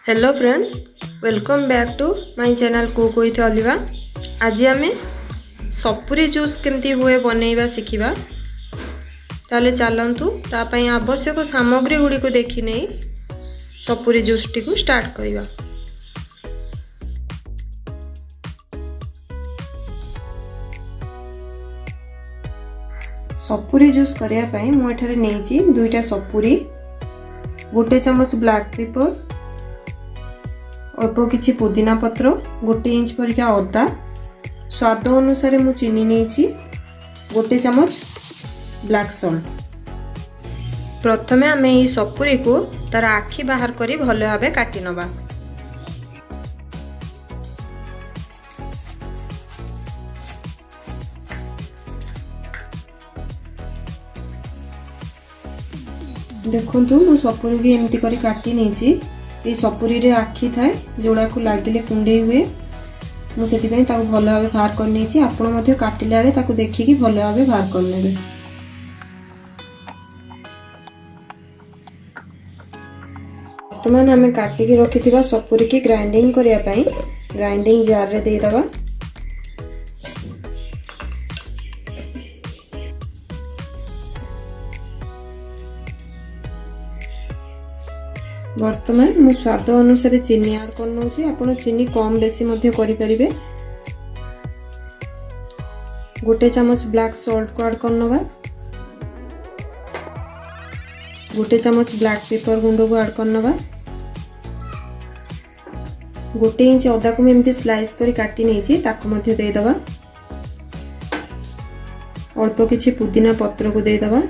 Hello friends, welcome back to my channel cook with Aliva. आज आम सपुरी juice केमती हुए बनैबा शिखिबा। ताले चलतु तापाई आवश्यक सामग्री गुड़ी को देखि नहीं सपुरी जूस टी को स्टार्ट करिबा। सपुरी जूस करिया पई मु एठारे नेछि दुईटा सपुरी, गोटे चमच ब्लैक पेपर, अल्प किछि पुदीना पत्र, गोटे इंच परिका अदा, स्वाद अनुसार मु चीनी नेछि, गोटे चमच ब्लैक सॉल्ट। प्रथमे आमे ई सपुरी को तार आखि बाहर करी भले भाबे काटी नबा। देखंतु मु सपुरी के एमती करी काटी नेछि। ये सपुरी रे आखि थाए जोड़ा को लागिले कुंडे हुए, मुझे भल भाव बाहर कर नहीं। आपड़ काटिला देखिकी भल भाव बाहर कर ले। बर्तमान आम काटिकी रखि सपुरी की ग्राइंडिंग करने ग्राइंडिंग जार रे दे दबा। वर्तमान मु स्वाद अनुसार चीनी ऐड करनोछि। आपण चीनी कम बेसी मध्य करि परिबे। गोटे चमच ब्लैक सॉल्ट को ऐड करनबा। गोटे चमच ब्लैक पेपर गुंड को ऐड करनबा। गोटे इंच अदा को एमती स्लाइस करी काटी नेछि ताको मध्य दे दबा। अल्प किछि पुदीना पत्र को दे दबा।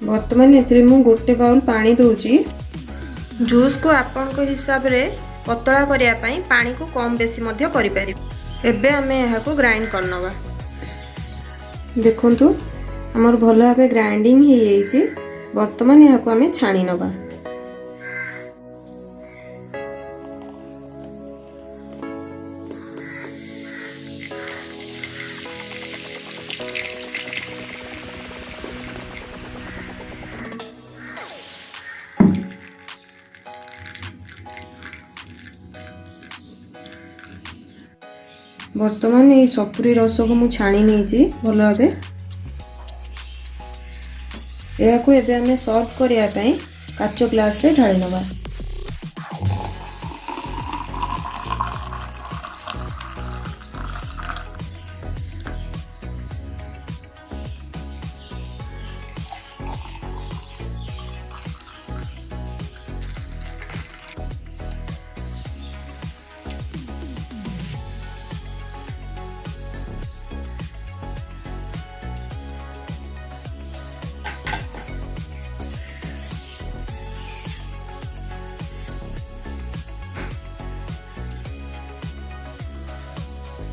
वर्तमान एथरे मु गोटे बाउल पानी दोची। जूस को आपण को हिसाब रे पतला करिया पई पानी को कम बेसी मध्य करि पारि। एबे हमें यहा को ग्राइंड करनबा। देखंतु हमर भलो भाबे ग्राइंडिंग हे जाईची। वर्तमान यहा को हमें छाणी नबा। वर्तमान ये सपुरी रस को मु छाणी नहीं भल भाव। यह को एबे हमें सर्व करिया पई काचो ग्लास रे ढाली नबा।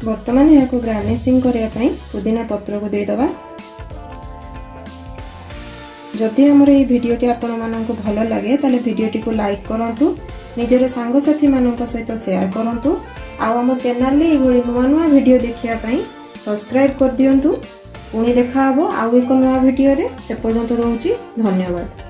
वर्तमान यह को गार्निशिंग करने पुदीना पत्र को दे दबा। जदि हमर ये वीडियोटी आपण मानक भल लगे ताले वीडियोटी को लाइक करंतु, निजर सांगसाथी मानक सहित शेयर करंतु। आम चैनल रे एभली नुआ नुआ वीडियो देखिया पई सब्सक्राइब कर दियंतु। पुणी देखा हबो आउ एक नुआ वीडियो रे। से पर्यंत रहउची धन्यवाद।